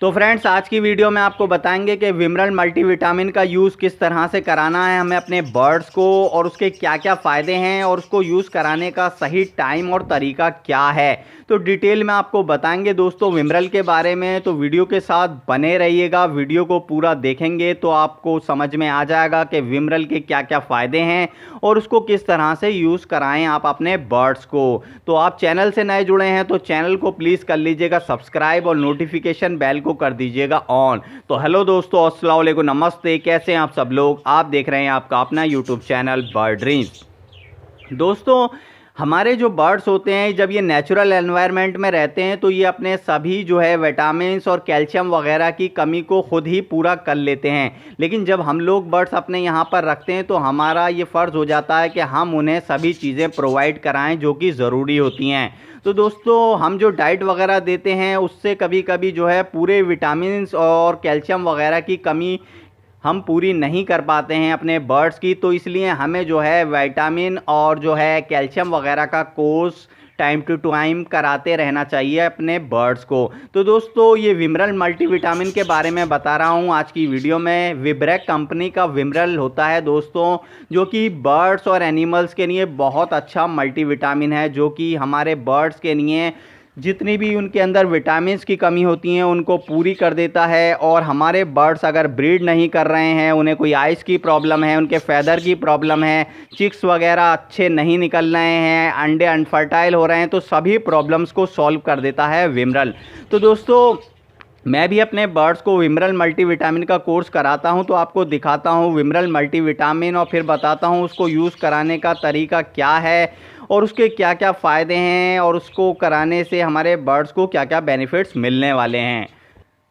तो फ्रेंड्स, आज की वीडियो में आपको बताएंगे कि विमरल मल्टीविटामिन का यूज़ किस तरह से कराना है हमें अपने बर्ड्स को, और उसके क्या क्या फ़ायदे हैं और उसको यूज़ कराने का सही टाइम और तरीका क्या है। तो डिटेल में आपको बताएंगे दोस्तों विमरल के बारे में। तो वीडियो के साथ बने रहिएगा, वीडियो को पूरा देखेंगे तो आपको समझ में आ जाएगा कि विमरल के क्या क्या फ़ायदे हैं और उसको किस तरह से यूज़ कराएं आप अपने बर्ड्स को। तो आप चैनल से नए जुड़े हैं तो चैनल को प्लीज़ कर लीजिएगा सब्सक्राइब और नोटिफिकेशन बेल को कर दीजिएगा ऑन। तो हेलो दोस्तों, अस्सलाम वालेकुम, नमस्ते, कैसे हैं आप सब लोग। आप देख रहे हैं आपका अपना यूट्यूब चैनल बर्ड ड्रीम्स। दोस्तों, हमारे जो बर्ड्स होते हैं जब ये नेचुरल एनवायरनमेंट में रहते हैं तो ये अपने सभी जो है विटामिन्स और कैल्शियम वगैरह की कमी को खुद ही पूरा कर लेते हैं। लेकिन जब हम लोग बर्ड्स अपने यहाँ पर रखते हैं तो हमारा ये फ़र्ज़ हो जाता है कि हम उन्हें सभी चीज़ें प्रोवाइड कराएं जो कि ज़रूरी होती हैं। तो दोस्तों, हम जो डाइट वगैरह देते हैं उससे कभी कभी जो है पूरे विटामिन्स और कैल्शियम वगैरह की कमी हम पूरी नहीं कर पाते हैं अपने बर्ड्स की। तो इसलिए हमें जो है विटामिन और जो है कैल्शियम वगैरह का कोर्स टाइम टू टाइम कराते रहना चाहिए अपने बर्ड्स को। तो दोस्तों, ये विमरल मल्टीविटामिन के बारे में बता रहा हूँ आज की वीडियो में। विब्रेक कंपनी का विमरल होता है दोस्तों, जो कि बर्ड्स और एनिमल्स के लिए बहुत अच्छा मल्टीविटामिन है, जो कि हमारे बर्ड्स के लिए जितनी भी उनके अंदर विटामिन्स की कमी होती हैं उनको पूरी कर देता है। और हमारे बर्ड्स अगर ब्रीड नहीं कर रहे हैं, उन्हें कोई आइस की प्रॉब्लम है, उनके फैदर की प्रॉब्लम है, चिक्स वगैरह अच्छे नहीं निकल रहे हैं, अंडे अनफर्टाइल हो रहे हैं, तो सभी प्रॉब्लम्स को सॉल्व कर देता है विमरल। तो दोस्तों, मैं भी अपने बर्ड्स को विमरल मल्टीविटामिन का कोर्स कराता हूं, तो आपको दिखाता हूं विमरल मल्टीविटामिन और फिर बताता हूं उसको यूज़ कराने का तरीका क्या है और उसके क्या क्या फ़ायदे हैं और उसको कराने से हमारे बर्ड्स को क्या क्या बेनिफिट्स मिलने वाले हैं।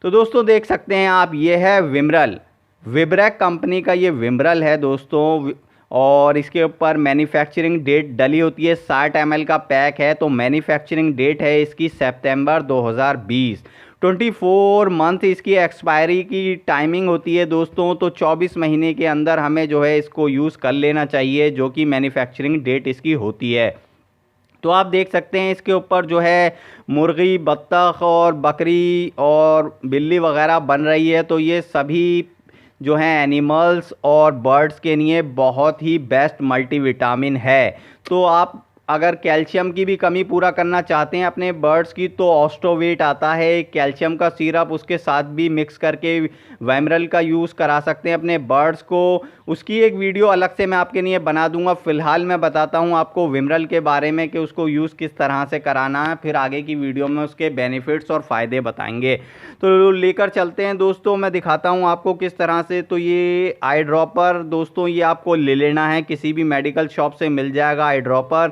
तो दोस्तों, देख सकते हैं आप, ये है विमरल, विब्रेक कंपनी का ये विमरल है दोस्तों। और इसके ऊपर मैन्युफैक्चरिंग डेट डली होती है, 60 ml का पैक है। तो मैन्युफैक्चरिंग डेट है इसकी सितंबर 2020। 24 मंथ इसकी एक्सपायरी की टाइमिंग होती है दोस्तों। तो 24 महीने के अंदर हमें जो है इसको यूज़ कर लेना चाहिए, जो कि मैन्युफैक्चरिंग डेट इसकी होती है। तो आप देख सकते हैं इसके ऊपर जो है मुर्गी, बत्तख और बकरी और बिल्ली वगैरह बन रही है। तो ये सभी जो हैं एनिमल्स और बर्ड्स के लिए बहुत ही बेस्ट मल्टीविटामिन है। तो आप अगर कैल्शियम की भी कमी पूरा करना चाहते हैं अपने बर्ड्स की, तो ऑस्टोवेट आता है कैल्शियम का सिरप, उसके साथ भी मिक्स करके विमरल का यूज़ करा सकते हैं अपने बर्ड्स को। उसकी एक वीडियो अलग से मैं आपके लिए बना दूंगा। फ़िलहाल मैं बताता हूं आपको विमरल के बारे में कि उसको यूज़ किस तरह से कराना है, फिर आगे की वीडियो में उसके बेनिफिट्स और फ़ायदे बताएंगे। तो लेकर चलते हैं दोस्तों, मैं दिखाता हूं आपको किस तरह से। तो ये आई ड्रॉपर दोस्तों, ये आपको ले लेना है, किसी भी मेडिकल शॉप से मिल जाएगा आई ड्रॉपर।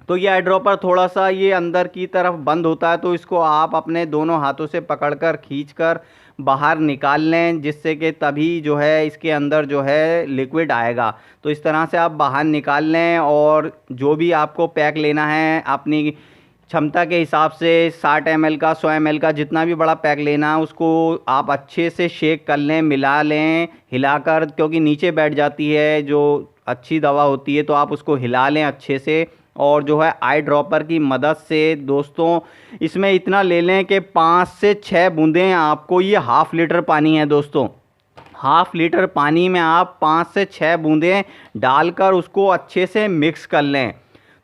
तो ये आई ड्रॉपर थोड़ा सा ये अंदर की तरफ बंद होता है, तो इसको आप अपने दोनों हाथों से पकड़कर खींचकर बाहर निकाल लें, जिससे कि तभी जो है इसके अंदर जो है लिक्विड आएगा। तो इस तरह से आप बाहर निकाल लें और जो भी आपको पैक लेना है अपनी क्षमता के हिसाब से 60 ml का, 100 ml का, जितना भी बड़ा पैक लेना है उसको आप अच्छे से शेक कर लें, मिला लें हिलाकर, क्योंकि नीचे बैठ जाती है जो अच्छी दवा होती है। तो आप उसको हिला लें अच्छे से और जो है आई ड्रॉपर की मदद से दोस्तों इसमें इतना ले लें कि 5 से 6 बूंदें आपको, ये हाफ़ लीटर पानी है दोस्तों, हाफ़ लीटर पानी में आप 5 से 6 बूंदें डालकर उसको अच्छे से मिक्स कर लें।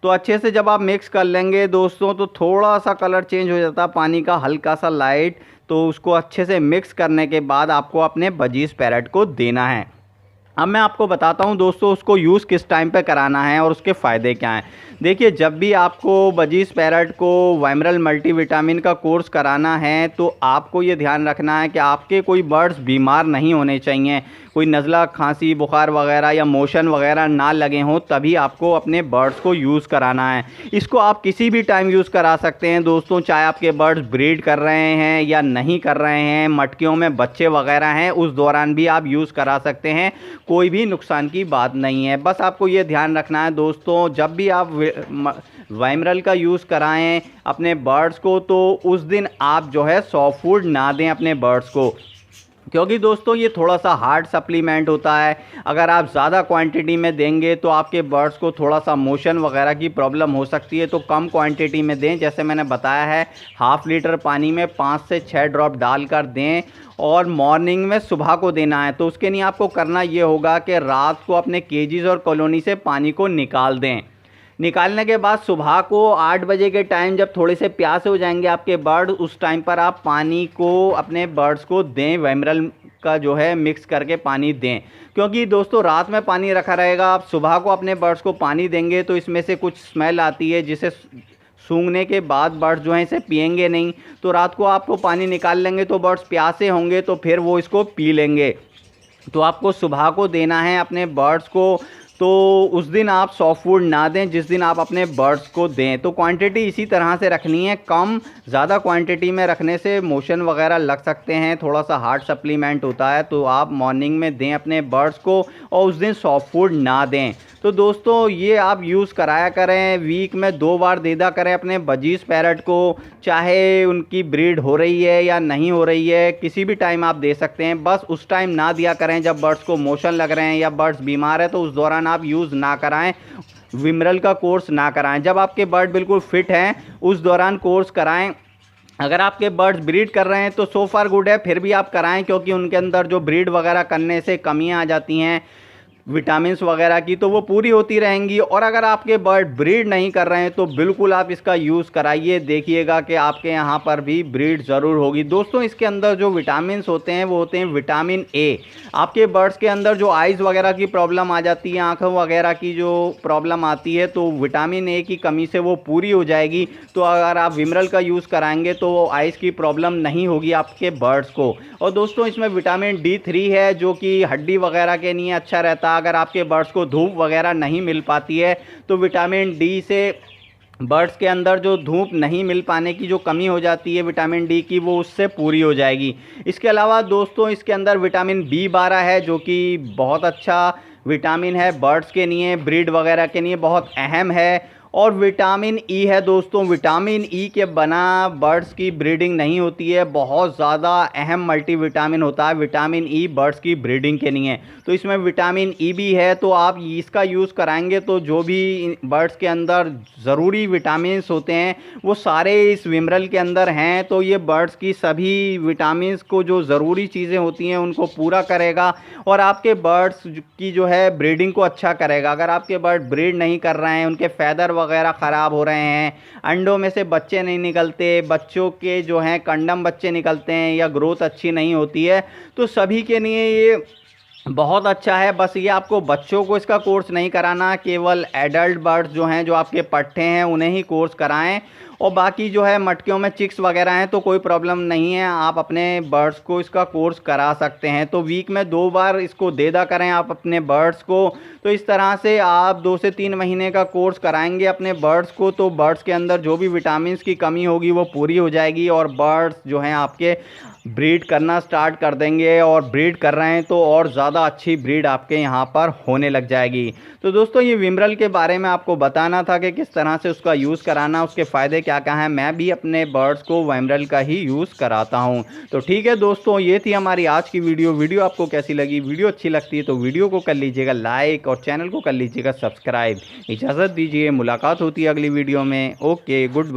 तो अच्छे से जब आप मिक्स कर लेंगे दोस्तों, तो थोड़ा सा कलर चेंज हो जाता है पानी का, हल्का सा लाइट। तो उसको अच्छे से मिक्स करने के बाद आपको अपने बजीज पैरट को देना है। अब मैं आपको बताता हूं दोस्तों उसको यूज़ किस टाइम पे कराना है और उसके फ़ायदे क्या हैं। देखिए, जब भी आपको बजीज पैरट को विमरल मल्टीविटामिन का कोर्स कराना है तो आपको ये ध्यान रखना है कि आपके कोई बर्ड्स बीमार नहीं होने चाहिए, कोई नज़ला, खांसी, बुखार वगैरह या मोशन वगैरह ना लगे हों, तभी आपको अपने बर्ड्स को यूज़ कराना है। इसको आप किसी भी टाइम यूज़ करा सकते हैं दोस्तों, चाहे आपके बर्ड्स ब्रीड कर रहे हैं या नहीं कर रहे हैं, मटकियों में बच्चे वगैरह हैं, उस दौरान भी आप यूज़ करा सकते हैं, कोई भी नुकसान की बात नहीं है। बस आपको ये ध्यान रखना है दोस्तों, जब भी आप विमरल का यूज़ कराएं अपने बर्ड्स को, तो उस दिन आप जो है सॉफ्ट फूड ना दें अपने बर्ड्स को। क्योंकि दोस्तों ये थोड़ा सा हार्ड सप्लीमेंट होता है। अगर आप ज़्यादा क्वांटिटी में देंगे तो आपके बर्ड्स को थोड़ा सा मोशन वगैरह की प्रॉब्लम हो सकती है, तो कम क्वांटिटी में दें। जैसे मैंने बताया है, ½ लीटर पानी में 5 से 6 ड्रॉप डालकर दें और मॉर्निंग में सुबह को देना है। तो उसके लिए आपको करना ये होगा कि रात को अपने केजेस और कॉलोनी से पानी को निकाल दें। निकालने के बाद सुबह को 8 बजे के टाइम जब थोड़े से प्यासे हो जाएंगे आपके बर्ड, उस टाइम पर आप पानी को अपने बर्ड्स को दें, विमरल का जो है मिक्स करके पानी दें। क्योंकि दोस्तों रात में पानी रखा रहेगा, आप सुबह को अपने बर्ड्स को पानी देंगे तो इसमें से कुछ स्मेल आती है जिसे सूंघने के बाद बर्ड्स जो हैं इसे पिएंगे नहीं। तो रात को आपको पानी निकाल लेंगे तो बर्ड्स प्यासे होंगे तो फिर वो इसको पी लेंगे। तो आपको सुबह को देना है अपने बर्ड्स को। तो उस दिन आप सॉफ्ट फूड ना दें जिस दिन आप अपने बर्ड्स को दें। तो क्वांटिटी इसी तरह से रखनी है, कम ज़्यादा क्वांटिटी में रखने से मोशन वगैरह लग सकते हैं, थोड़ा सा हार्ड सप्लीमेंट होता है। तो आप मॉर्निंग में दें अपने बर्ड्स को और उस दिन सॉफ्ट फूड ना दें। तो दोस्तों ये आप यूज़ कराया करें, वीक में 2 बार दे दिया करें अपने बजीज पैरट को, चाहे उनकी ब्रीड हो रही है या नहीं हो रही है, किसी भी टाइम आप दे सकते हैं। बस उस टाइम ना दिया करें जब बर्ड्स को मोशन लग रहे हैं या बर्ड्स बीमार है, तो उस दौरान आप यूज़ ना कराएं, विमरल का कोर्स ना कराएं। जब आपके बर्ड बिल्कुल फिट हैं उस दौरान कोर्स कराएं। अगर आपके बर्ड्स ब्रीड कर रहे हैं तो सो फार गुड है, फिर भी आप कराएं, क्योंकि उनके अंदर जो ब्रीड वगैरह करने से कमियां आ जाती हैं विटामिन्स वगैरह की, तो वो पूरी होती रहेंगी। और अगर आपके बर्ड ब्रीड नहीं कर रहे हैं तो बिल्कुल आप इसका यूज़ कराइए, देखिएगा कि आपके यहाँ पर भी ब्रीड ज़रूर होगी। दोस्तों इसके अंदर जो विटामिन्स होते हैं वो होते हैं विटामिन ए। आपके बर्ड्स के अंदर जो आइज़ वगैरह की प्रॉब्लम आ जाती है, आँखों वगैरह की जो प्रॉब्लम आती है, तो विटामिन ए की कमी से वो पूरी हो जाएगी। तो अगर आप विमरल का यूज़ कराएंगे तो आइज़ की प्रॉब्लम नहीं होगी आपके बर्ड्स को। और दोस्तों इसमें विटामिन D3 है जो कि हड्डी वगैरह के लिए अच्छा रहता है। अगर आपके बर्ड्स को धूप वगैरह नहीं मिल पाती है तो विटामिन डी से बर्ड्स के अंदर जो धूप नहीं मिल पाने की जो कमी हो जाती है विटामिन डी की, वो उससे पूरी हो जाएगी। इसके अलावा दोस्तों इसके अंदर विटामिन B12 है जो कि बहुत अच्छा विटामिन है, बर्ड्स के लिए, ब्रीड वगैरह के लिए बहुत अहम है। और विटामिन ई है दोस्तों, विटामिन ई के बना बर्ड्स की ब्रीडिंग नहीं होती है, बहुत ज़्यादा अहम मल्टीविटामिन होता है विटामिन ई बर्ड्स की ब्रीडिंग के लिए। तो इसमें विटामिन ई भी है, तो आप इसका यूज़ कराएंगे तो जो भी बर्ड्स के अंदर ज़रूरी विटामिन्स होते हैं वो सारे इस विमरल के अंदर हैं। तो ये बर्ड्स की सभी विटामिन्स को जो ज़रूरी चीज़ें होती हैं उनको पूरा करेगा और आपके बर्ड्स की जो है ब्रीडिंग को अच्छा करेगा। अगर आपके बर्ड ब्रीड नहीं कर रहे हैं, उनके फैदर वगैरह ख़राब हो रहे हैं, अंडों में से बच्चे नहीं निकलते, बच्चों के जो हैं कंडम बच्चे निकलते हैं या ग्रोथ अच्छी नहीं होती है, तो सभी के लिए ये बहुत अच्छा है। बस ये आपको बच्चों को इसका कोर्स नहीं कराना, केवल एडल्ट बर्ड्स जो हैं, जो आपके पट्टे हैं, उन्हें ही कोर्स कराएं। और बाकी जो है मटकियों में चिक्स वगैरह हैं तो कोई प्रॉब्लम नहीं है, आप अपने बर्ड्स को इसका कोर्स करा सकते हैं। तो वीक में 2 बार इसको दे दा करें आप अपने बर्ड्स को। तो इस तरह से आप 2 से 3 महीने का कोर्स कराएंगे अपने बर्ड्स को, तो बर्ड्स के अंदर जो भी विटामिन की कमी होगी वो पूरी हो जाएगी और बर्ड्स जो हैं आपके ब्रीड करना स्टार्ट कर देंगे। और ब्रीड कर रहे हैं तो और ज़्यादा अच्छी ब्रीड आपके यहाँ पर होने लग जाएगी। तो दोस्तों ये विमरल के बारे में आपको बताना था कि किस तरह से उसका यूज़ कराना, उसके फ़ायदे क्या क्या हैं। मैं भी अपने बर्ड्स को विमरल का ही यूज़ कराता हूँ। तो ठीक है दोस्तों, ये थी हमारी आज की वीडियो आपको कैसी लगी? वीडियो अच्छी लगती है तो वीडियो को कर लीजिएगा लाइक और चैनल को कर लीजिएगा सब्सक्राइब। इजाज़त दीजिए, मुलाकात होती है अगली वीडियो में। Okay, good.